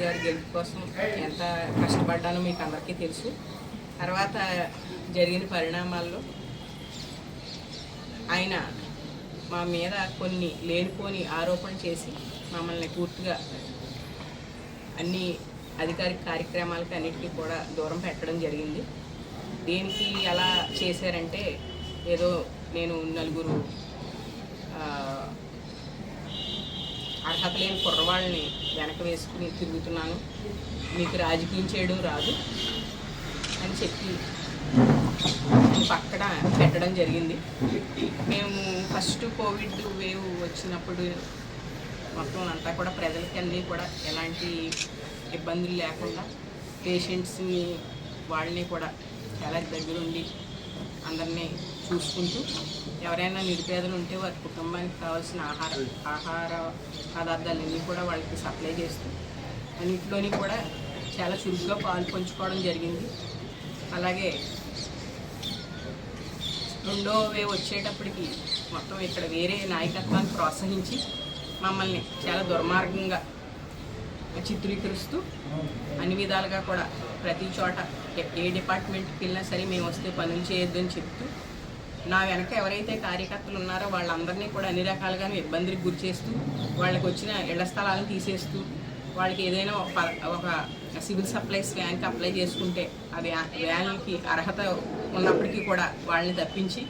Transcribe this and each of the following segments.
గారి గెలుపు కోసం ఎంత కష్టపడ్డానో మీకు అందరికీ తెలుసు. తర్వాత జరిగిన పరిణామాల్లో ఆయన మా మీద కొన్ని లేనిపోని ఆరోపణలు చేసి మమ్మల్ని పూర్తిగా అన్ని అధికారిక కార్యక్రమాలకి అన్నిటికీ కూడా దూరం పెట్టడం జరిగింది. దేనికి అలా చేశారంటే ఏదో నేను నలుగురు అర్హత లేని కుర్రవాళ్ళని వెనక వేసుకుని తిరుగుతున్నాను, మీకు రాజకీయం చేయడం రాదు అని చెప్పి పక్కన పెట్టడం జరిగింది. మేము ఫస్ట్ కోవిడ్ వేవ్ వచ్చినప్పుడు మొత్తం అంతా కూడా ప్రజలకి అన్నీ కూడా ఎలాంటి ఇబ్బందులు లేకుండా పేషెంట్స్ని వాళ్ళని కూడా చాలా దగ్గరుండి అందరినీ చూసుకుంటూ ఎవరైనా నిరుపేదలు ఉంటే వారి కుటుంబానికి కావాల్సిన ఆహార పదార్థాలన్నీ కూడా వాళ్ళకి సప్లై చేస్తూ అన్నింటిలోని కూడా చాలా చురుగ్గా పాలు పంచుకోవడం జరిగింది. అలాగే రెండో వేవ్ వచ్చేటప్పటికి మొత్తం ఇక్కడ వేరే నాయకత్వాన్ని ప్రోత్సహించి మమ్మల్ని చాలా దుర్మార్గంగా చిత్రీకరిస్తూ అన్ని విధాలుగా కూడా ప్రతి చోట ఏ డిపార్ట్మెంట్కి వెళ్ళినా సరే మేము వస్తే పనులు చేయొద్దని చెప్తూ నా వెనక ఎవరైతే కార్యకర్తలు ఉన్నారో వాళ్ళందరినీ కూడా అన్ని రకాలుగాను ఇబ్బందులకు గురి చేస్తూ వాళ్ళకి వచ్చిన ఇళ్ల స్థలాలను తీసేస్తూ వాళ్ళకి ఏదైనా ఒక సివిల్ సప్లైస్ వ్యాన్కి అప్లై చేసుకుంటే ఆ వ్యాన్కి అర్హత ఉన్నప్పటికీ కూడా వాళ్ళని తప్పించి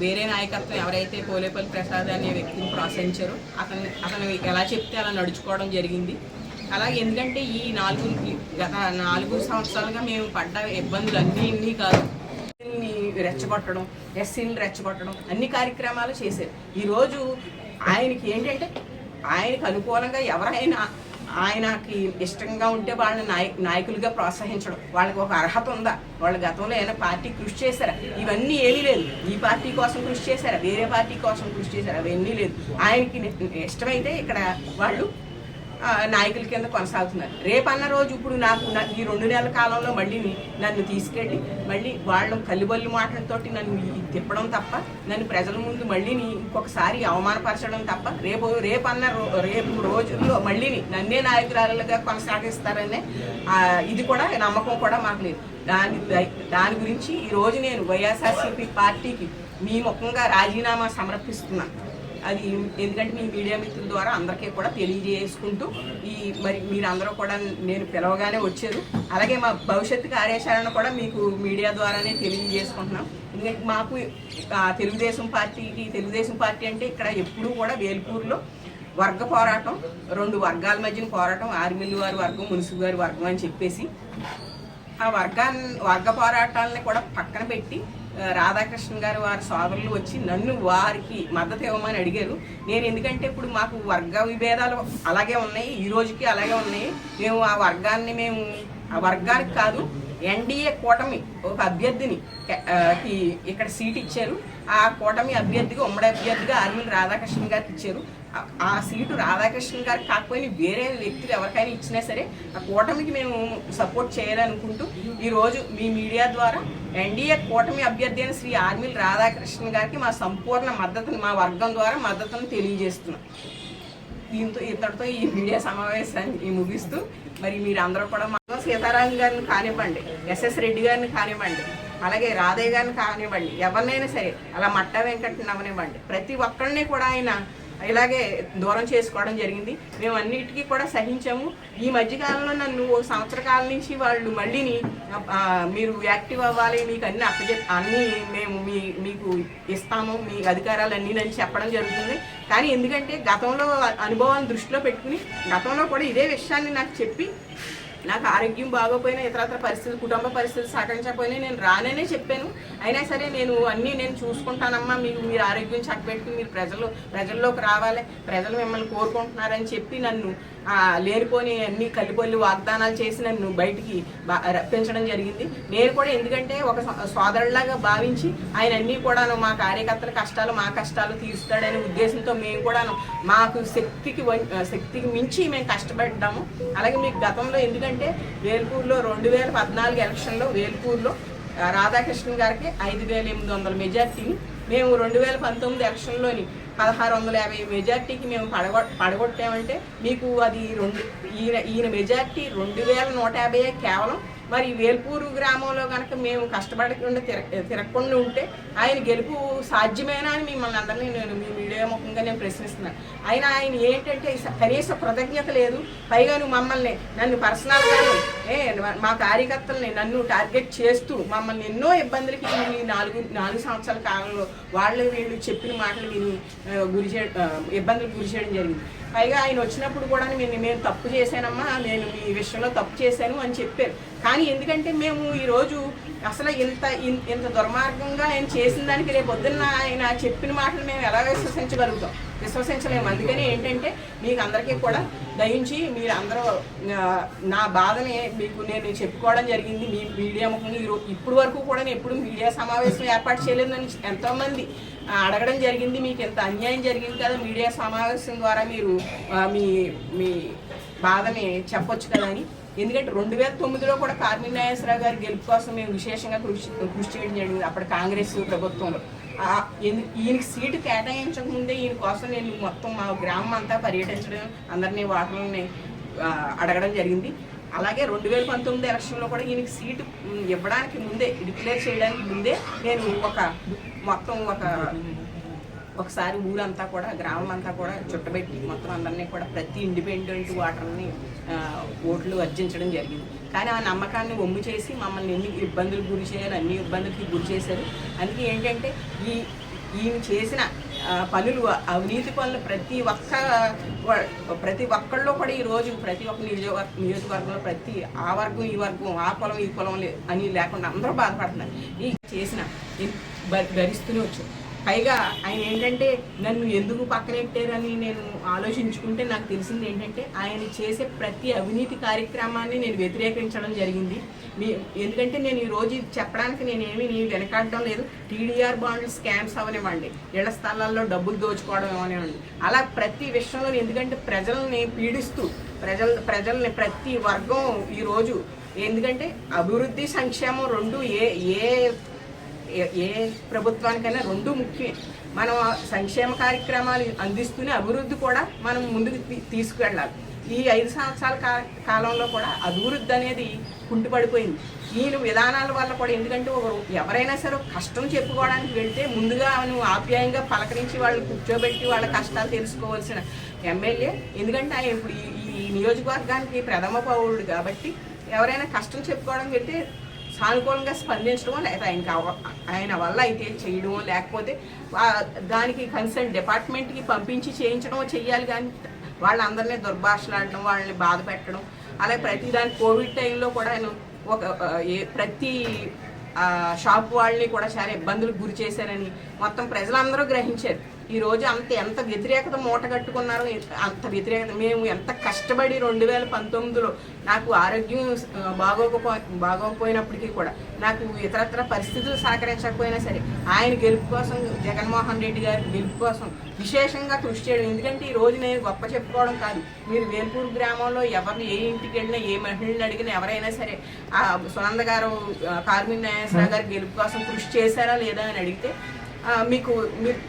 వేరే నాయకత్వం ఎవరైతే పోలేపల్లి ప్రసాద్ అనే వ్యక్తిని ప్రోత్సహించారో అతను ఎలా చెప్తే అలా నడుచుకోవడం జరిగింది. అలాగే ఎందుకంటే ఈ గత 4 సంవత్సరాలుగా మేము పడ్డ ఇబ్బందులు అన్నీ కాదు, రెచ్చగొట్టడం, ఎస్సీని రెచ్చగొట్టడం అన్ని కార్యక్రమాలు చేశారు. ఈరోజు ఆయనకి ఏంటంటే ఆయనకు అనుకూలంగా ఎవరైనా ఆయనకి ఇష్టంగా ఉంటే వాళ్ళని నాయకులుగా ప్రోత్సహించడం, వాళ్ళకి ఒక అర్హత ఉందా, వాళ్ళ గతంలో ఏమైనా పార్టీ కృషి చేశారా, ఇవన్నీ ఏమీ లేదు. ఈ పార్టీ కోసం కృషి చేశారా, వేరే పార్టీ కోసం కృషి చేశారా, అవన్నీ లేదు. ఆయనకి ఇష్టమైతే ఇక్కడ వాళ్ళు నాయకుల కింద కొనసాగుతున్నారు. రేపన్న రోజు ఇప్పుడు నాకు ఈ 2 నెలల కాలంలో మళ్ళీ నన్ను తీసుకెళ్ళి మళ్ళీ వాళ్ళు కల్లిబొల్లి మాటలతోటి నన్ను తిప్పడం తప్ప, నన్ను ప్రజల ముందు మళ్ళీ ఇంకొకసారి అవమానపరచడం తప్ప రేపు రోజుల్లో మళ్ళీ నన్నే నాయకురాలుగా కొనసాగిస్తారనే ఇది కూడా నమ్మకం కూడా మాకు లేదు. దాని గురించి ఈరోజు నేను వైఎస్ఆర్సీపీ పార్టీకి మీ ముఖంగా రాజీనామా సమర్పిస్తున్నాను. అది ఎందుకంటే మీ మీడియా మిత్రుల ద్వారా అందరికీ కూడా తెలియజేసుకుంటూ మరి మీరందరూ కూడా నేను పిలవగానే వచ్చారు. అలాగే మా భవిష్యత్తు కార్యాచరణ కూడా మీకు మీడియా ద్వారానే తెలియజేసుకుంటున్నాం. ఎందుకంటే మాకు తెలుగుదేశం పార్టీ అంటే ఇక్కడ ఎప్పుడూ కూడా వేల్పూరులో వర్గ పోరాటం, 2 వర్గాల మధ్యన పోరాటం, ఆర్మిల్లి వారి వర్గం, మున్సిపల్ గారి వర్గం అని చెప్పేసి ఆ వర్గ పోరాటాలని కూడా పక్కన పెట్టి రాధాకృష్ణ గారు వారి సోదరులు వచ్చి నన్ను వారికి మద్దతు ఇవ్వమని అడిగారు. నేను ఎందుకంటే ఇప్పుడు మాకు వర్గ విభేదాలు అలాగే ఉన్నాయి, ఈ రోజుకి అలాగే ఉన్నాయి. మేము ఆ వర్గానికి కాదు, ఎన్డీఏ కూటమి ఒక అభ్యర్థిని ఇక్కడ సీట్ ఇచ్చారు. ఆ కూటమి అభ్యర్థిగా ఉమ్మడి అభ్యర్థిగా ఆర్మిల్లి రాధాకృష్ణ గారికి ఇచ్చారు. ఆ సీటు రాధాకృష్ణ గారికి కాకపోయినా వేరే వ్యక్తులు ఎవరికైనా ఇచ్చినా సరే ఆ కూటమికి మేము సపోర్ట్ చేయాలనుకుంటూ ఈరోజు మీ మీడియా ద్వారా ఎన్డీఏ కూటమి అభ్యర్థి అయిన శ్రీ ఆర్మిల్లి రాధాకృష్ణ గారికి మా సంపూర్ణ మద్దతును మా వర్గం ద్వారా మద్దతును తెలియజేస్తున్నాం. ఇంతటితో ఈ మీడియా సమావేశాన్ని ముగిస్తూ మరి మీరందరూ కూడా సీతారాం గారిని కానివ్వండి, ఎస్ఎస్ రెడ్డి గారిని కానివ్వండి, అలాగే రాధయ్య గారిని కానివ్వండి, ఎవరినైనా సరే అలా మట్టా వెంకటని అవనివ్వండి, ప్రతి ఒక్కరిని కూడా ఆయన ఇలాగే దూరం చేసుకోవడం జరిగింది. మేము అన్నిటికీ కూడా సహించాము. ఈ మధ్యకాలంలో నన్ను 1 సంవత్సర కాలం నుంచి వాళ్ళు మళ్ళీ మీరు యాక్టివ్ అవ్వాలి, మీకు అన్నీ మేము మీకు ఇస్తాము, మీ అధికారాలన్నీ అని చెప్పడం జరుగుతుంది. కానీ ఎందుకంటే గతంలో అనుభవాన్ని దృష్టిలో పెట్టుకుని గతంలో కూడా ఇదే విషయాన్ని నాకు చెప్పి నాకు ఆరోగ్యం బాగోపోయినా ఇతరత్ర పరిస్థితులు, కుటుంబ పరిస్థితులు సహకరించకపోయినా నేను రాననే చెప్పాను. అయినా సరే నేను చూసుకుంటానమ్మా, మీరు ఆరోగ్యం చక్కబెట్టుకుని మీరు ప్రజల్లోకి రావాలి, ప్రజలు మిమ్మల్ని కోరుకుంటున్నారని చెప్పి నన్ను లేనిపోని అన్ని కలిపొల్లి వాగ్దానాలు చేసి నన్ను బయటికి రప్పించడం జరిగింది. నేను కూడా ఎందుకంటే ఒక సోదరులాగా భావించి ఆయన అన్నీ కూడాను మా కార్యకర్తల కష్టాలు మా కష్టాలు తీరుస్తాడనే ఉద్దేశంతో మేము కూడాను మాకు శక్తికి మించి మేము కష్టపడ్డాము. అలాగే మీకు గతంలో ఎందుకంటే వేల్పూర్లో 2014 ఎలక్షన్లో వేల్పూర్లో రాధాకృష్ణ గారికి 5,800 మెజార్టీని మేము 2019 ఎలక్షన్లోని 1650 మెజార్టీకి మేము పడగొట్టామంటే మీకు అది ఈయన మెజార్టీ 2150 కేవలం. మరి వేల్పూరు గ్రామంలో కనుక మేము కష్టపడకుండా తిరగకుండా ఉంటే ఆయన గెలుపు సాధ్యమేనా అని మిమ్మల్ని అందరినీ నేను మీ మీడియా ముఖంగా నేను ప్రశ్నిస్తున్నాను. ఆయన ఏంటంటే కనీస కృతజ్ఞత లేదు. పైగా నువ్వు మమ్మల్ని నన్ను పర్సనల్గా మా కార్యకర్తల్ని నన్ను టార్గెట్ చేస్తూ మమ్మల్ని ఎన్నో ఇబ్బందులకి ఈ నాలుగు సంవత్సరాల కాలంలో వీళ్ళు చెప్పిన మాటలు విని ఇబ్బందులకు గురి చేయడం జరిగింది. పైగా ఆయన వచ్చినప్పుడు కూడా మేము తప్పు చేశానమ్మా, నేను మీ విషయంలో తప్పు చేశాను అని చెప్పారు. కానీ ఎందుకంటే మేము ఈరోజు అసలు ఇంత దుర్మార్గంగా ఆయన చేసిన దానికి రేపు పొద్దున్న ఆయన చెప్పిన మాటలు మేము ఎలా విశ్వసించలేము. అందుకని ఏంటంటే మీకు అందరికీ కూడా దయించి మీరు అందరూ నా బాధని మీకు నేను చెప్పుకోవడం జరిగింది మీ మీడియా ముఖంగా. ఇప్పుడు వరకు కూడా నేను ఎప్పుడు మీడియా సమావేశం ఏర్పాటు చేయలేదని ఎంతోమంది అడగడం జరిగింది. మీకు ఎంత అన్యాయం జరిగింది కదా, మీడియా సమావేశం ద్వారా మీరు మీ బాధని చెప్పొచ్చు కదా అని. ఎందుకంటే 2009లో కూడా కార్మిక నాగేశ్వరరావు గారి గెలుపు కోసం మేము విశేషంగా కృషి చేయడం జరిగింది అప్పుడు కాంగ్రెస్ ప్రభుత్వంలో. ఈయనకి సీటు కేటాయించకముందే ఈయన కోసం నేను మొత్తం మా గ్రామం అంతా పర్యటించడం, అందరినీ వాటర్ని అడగడం జరిగింది. అలాగే 2019 ఎలక్షన్లో కూడా ఈయనకి సీటు ఇవ్వడానికి ముందే, డిక్లేర్ చేయడానికి ముందే నేను ఒకసారి ఊరంతా కూడా గ్రామం అంతా కూడా చుట్టబెట్టి మొత్తం అందరినీ కూడా ప్రతి ఇండిపెండెంట్ ఓటర్ని ఓట్లు అర్జించడం జరిగింది. కానీ ఆ నమ్మకాన్ని వమ్ము చేసి మమ్మల్ని ఎన్ని ఇబ్బందులకు గురి చేయాలి, అన్ని ఇబ్బందులకి గురి చేశారు. అందుకే ఏంటంటే ఈయన చేసిన పనులు, అవినీతి పనులు ప్రతి ఒక్కళ్ళు కూడా ఈరోజు ప్రతి ఒక్క నియోజకవర్గంలో ఆ వర్గం ఈ వర్గం, ఆ కులం ఈ కులం అని లేకుండా అందరూ బాధపడుతున్నారు. ఈ చేసిన భరిస్తూనే వచ్చారు. పైగా ఆయన ఏంటంటే నన్ను ఎందుకు పక్కనెట్టారని నేను ఆలోచించుకుంటే నాకు తెలిసింది ఏంటంటే ఆయన చేసే ప్రతి అవినీతి కార్యక్రమాన్ని నేను వ్యతిరేకించడం జరిగింది. ఎందుకంటే నేను ఈరోజు చెప్పడానికి నేనేమి వెనకాడడం లేదు. టీడీఆర్ బాండ్లు స్కామ్స్ అవనివ్వండి, ఇళ్ల స్థలాల్లో డబ్బులు దోచుకోవడం అవనివ్వండి, అలా ప్రతి విషయంలో ఎందుకంటే ప్రజల్ని పీడిస్తూ ప్రజల్ని ప్రతి వర్గం ఈరోజు ఎందుకంటే అభివృద్ధి సంక్షేమం రెండు ఏ ప్రభుత్వానికైనా రెండు ముఖ్యమే. మనం సంక్షేమ కార్యక్రమాలు అందిస్తూనే అభివృద్ధి కూడా మనం ముందుకు తీసుకువెళ్ళాలి. ఈ 5 సంవత్సరాల కాలంలో కూడా అభివృద్ధి అనేది కుంటుపడిపోయింది. ఈయన విధానాల వల్ల కూడా. ఎందుకంటే ఎవరైనా సరే కష్టం చెప్పుకోవడానికి వెళ్తే ముందుగా నువ్వు ఆప్యాయంగా పలకరించి వాళ్ళు కూర్చోబెట్టి వాళ్ళ కష్టాలు తెలుసుకోవాల్సిన ఎమ్మెల్యే. ఎందుకంటే ఆయన ఇప్పుడు ఈ నియోజకవర్గానికి ప్రథమ పౌరుడు కాబట్టి ఎవరైనా కష్టం చెప్పుకోవడానికి వెళ్తే సానుకూలంగా స్పందించడమో, లేకపోతే ఆయన వల్ల అయితే చేయడమో, లేకపోతే దానికి కన్సర్న్ డిపార్ట్మెంట్కి పంపించి చేయించడమో చెయ్యాలి. కానీ వాళ్ళందరినీ దుర్భాషలాడడం, వాళ్ళని బాధ పెట్టడం, అలాగే ప్రతి దాని కోవిడ్ టైంలో కూడా ఆయన ప్రతి షాప్ వాళ్ళని కూడా చాలా ఇబ్బందులకు గురి చేశారని మొత్తం ప్రజలందరూ గ్రహించారు. ఈరోజు ఎంత వ్యతిరేకత మూట కట్టుకున్నారో అంత వ్యతిరేకత. మేము ఎంత కష్టపడి 2019లో నాకు ఆరోగ్యం బాగోకపోయినప్పటికీ కూడా, నాకు ఇతరత్ర పరిస్థితులు సహకరించకపోయినా సరే ఆయన గెలుపు కోసం, జగన్మోహన్ రెడ్డి గారి గెలుపు కోసం విశేషంగా కృషి చేయడం. ఎందుకంటే ఈరోజు నేను గొప్ప చెప్పుకోవడం కాదు, మీరు వేల్పూరు గ్రామంలో ఎవరిని ఏ ఇంటికి వెళ్ళినా, ఏ మహిళని అడిగినా ఎవరైనా సరే సునంద గారు కార్మిక నాగేశ్వరరావు గారి గెలుపు కోసం కృషి చేశారా లేదా అని అడిగితే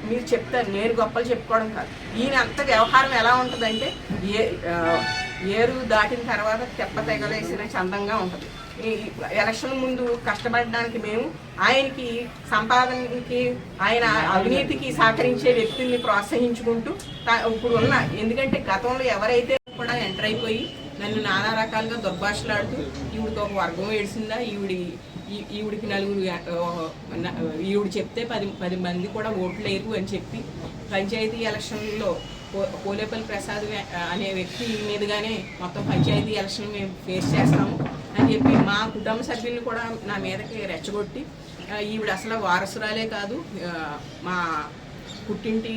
మీరు చెప్తారు. నేను గొప్పలు చెప్పుకోవడం కాదు. ఈయన అంత వ్యవహారం ఎలా ఉంటుందంటే ఏరు దాటిన తర్వాత తెప్ప తెగలేసిన చందంగా ఉంటుంది. ఈ ఎలక్షన్ ముందు కష్టపడడానికి మేము ఆయనకి సంపాదనకి, ఆయన అవినీతికి సహకరించే వ్యక్తుల్ని ప్రోత్సహించుకుంటూ ఇప్పుడు ఎందుకంటే గతంలో ఎవరైతే కూడా ఎంటర్ అయిపోయి నన్ను నానా రకాలుగా దుర్భాషలాడుతూ ఈవిడికి ఒక వర్గం ఏడిసిందా, ఈవిడికి నలుగురు, ఈవిడ చెప్తే 10 మంది కూడా ఓట్లు లేరు అని చెప్పి పంచాయతీ ఎలక్షన్లో పోలేపల్లి ప్రసాద్ అనే వ్యక్తి మీదుగానే మొత్తం పంచాయతీ ఎలక్షన్ మేము ఫేస్ చేస్తాము అని చెప్పి మా కుటుంబ సభ్యులను కూడా నా మీదకి రెచ్చగొట్టి ఈవిడ అసలు వారసురాలే కాదు, మా పుట్టింటి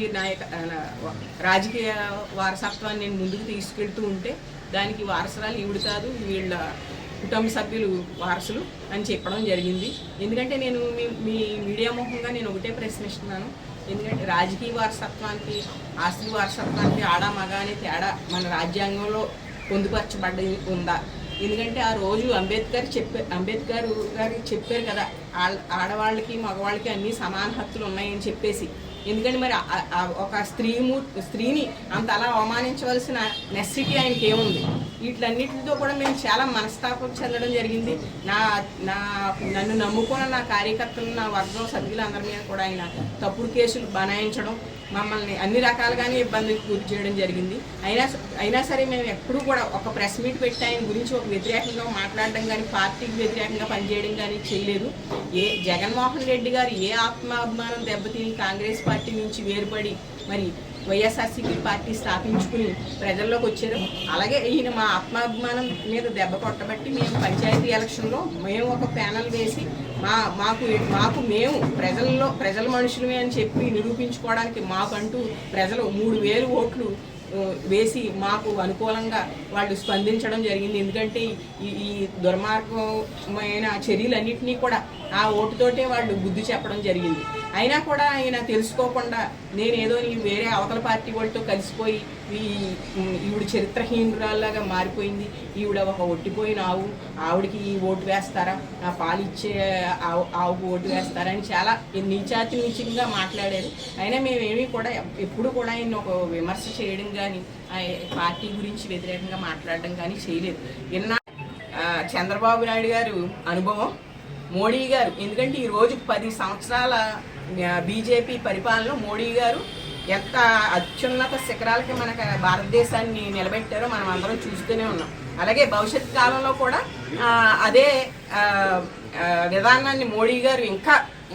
రాజకీయ వారసత్వాన్ని నేను ముందుకు తీసుకెళ్తూ ఉంటే దానికి వారసురాలు ఈవిడ కాదు, వీళ్ళ కుటుంబ సభ్యులు వారసులు అని చెప్పడం జరిగింది. ఎందుకంటే నేను మీ మీడియా ముఖంగా నేను ఒకటే ప్రశ్నిస్తున్నాను. ఎందుకంటే రాజకీయ వారసత్వానికి, ఆస్తి వారసత్వానికి ఆడ మగ అనే తేడా మన రాజ్యాంగంలో పొందుపరచబడి ఉందా? ఎందుకంటే ఆ రోజు అంబేద్కర్ గారు చెప్పారు కదా, ఆడవాళ్ళకి మగవాళ్ళకి అన్ని సమాన హక్కులు ఉన్నాయని చెప్పేసి. ఎందుకంటే మరి ఒక స్త్రీని అంత అలా అవమానించవలసిన నెసిటీ ఆయనకి ఏముంది? వీటిలన్నిటితో కూడా మేము చాలా మనస్తాపం చెందడం జరిగింది. నన్ను నమ్ముకున్న నా కార్యకర్తలు, నా వర్గం సభ్యులందరి మీద కూడా ఆయన తప్పుడు కేసులు బనాయించడం, మమ్మల్ని అన్ని రకాలుగానే ఇబ్బందికి గురి చేయడం జరిగింది. అయినా సరే మేము ఎప్పుడూ కూడా ఒక ప్రెస్ మీట్ పెట్టి ఆయన గురించి ఒక వ్యతిరేకంగా మాట్లాడడం కానీ, పార్టీకి వ్యతిరేకంగా పనిచేయడం కానీ చేయలేదు. జగన్మోహన్ రెడ్డి గారు ఏ ఆత్మాభిమానం దెబ్బతిని కాంగ్రెస్ పార్టీ నుంచి వేరుపడి మరి వైఎస్ఆర్సీపీ పార్టీ స్థాపించుకుని ప్రజల్లోకి వచ్చారు, అలాగే ఈయన మా ఆత్మాభిమానం మీద దెబ్బ కొట్టబట్టి మేము పంచాయతీ ఎలక్షన్లో మేము ఒక ప్యానల్ వేసి మాకు మేము ప్రజల మనుషులమే అని చెప్పి నిరూపించుకోవడానికి మాకంటూ ప్రజలు 3,000 ఓట్లు వేసి మాకు అనుకూలంగా వాళ్ళు స్పందించడం జరిగింది. ఎందుకంటే ఈ దుర్మార్గమైన చర్యలన్నింటినీ కూడా ఆ ఓటుతోటే వాళ్ళు బుద్ధి చెప్పడం జరిగింది. అయినా కూడా ఆయన తెలుసుకోకుండా నేనేదో వేరే అవతల పార్టీ వాళ్ళతో కలిసిపోయి ఈవిడ చరిత్రహీనురాల్లాగా మారిపోయింది, ఈవిడ ఒక ఒట్టిపోయిన ఆవిడకి ఓటు వేస్తారా, ఆ పాలిచ్చే ఆవుకు ఓటు వేస్తారా అని చాలా నీచాతిగా మాట్లాడారు. అయినా మేమేమీ కూడా ఎప్పుడు కూడా ఆయన ఒక విమర్శ చేయడం కానీ, పార్టీ గురించి వ్యతిరేకంగా మాట్లాడడం కానీ చేయలేదు. చంద్రబాబు నాయుడు గారు అనుభవం, మోడీ గారు, ఎందుకంటే ఈరోజు 10 సంవత్సరాల బీజేపీ పరిపాలనలో మోడీ గారు ఎంత అత్యున్నత శిఖరాలకి మనకు భారతదేశాన్ని నిలబెట్టారో మనం అందరం చూస్తూనే ఉన్నాం. అలాగే భవిష్యత్ కాలంలో కూడా అదే విధానాన్ని మోడీ గారు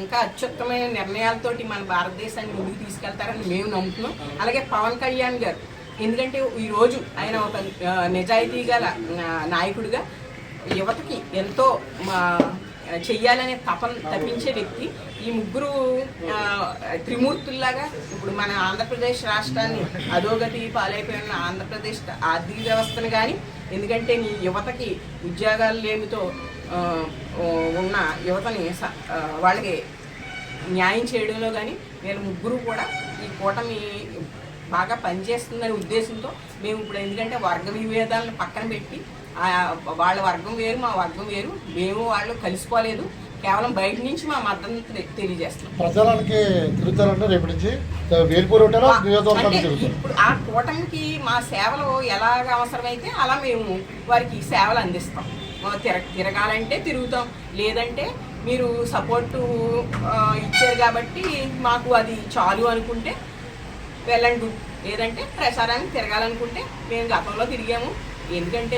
ఇంకా అత్యుత్తమైన నిర్ణయాలతోటి మన భారతదేశాన్ని ముందుకు తీసుకెళ్తారని మేము నమ్ముతున్నాం. అలాగే పవన్ కళ్యాణ్ గారు, ఎందుకంటే ఈరోజు ఆయన ఒక నిజాయితీ గల నాయకుడిగా యువతకి ఎంతో చెయ్యాలనే తప్పించే వ్యక్తి. ఈ ముగ్గురు త్రిమూర్తుల్లాగా ఇప్పుడు మన ఆంధ్రప్రదేశ్ రాష్ట్రాన్ని అధోగతి పాలైపోయిన ఆంధ్రప్రదేశ్ ఆర్థిక వ్యవస్థను కానీ, ఎందుకంటే నీ యువతకి ఉద్యోగాలు లేమితో ఉన్న యువతని వాళ్ళకి న్యాయం చేయడంలో కానీ వీళ్ళ ముగ్గురు కూడా ఈ కూటమి బాగా పనిచేస్తుందనే ఉద్దేశంతో మేము ఇప్పుడు, ఎందుకంటే వర్గ విభేదాలను పక్కన పెట్టి వాళ్ళ వర్గం వేరు మా వర్గం వేరు, మేము వాళ్ళు కలిసిపోలేదు, కేవలం బయట నుంచి మా మద్దతు తెలియజేస్తాం. ప్రచారానికి తిరుగుతారంటే రేపు నుంచి ఇప్పుడు ఆ కూటమికి మా సేవలు ఎలాగ అవసరమైతే అలా మేము వారికి సేవలు అందిస్తాం. తిరగాలంటే తిరుగుతాం, లేదంటే మీరు సపోర్టు ఇచ్చారు కాబట్టి మాకు అది చాలు అనుకుంటే వెళ్ళండి, లేదంటే ప్రచారానికి తిరగాలనుకుంటే మేము గతంలో తిరిగాము. ఎందుకంటే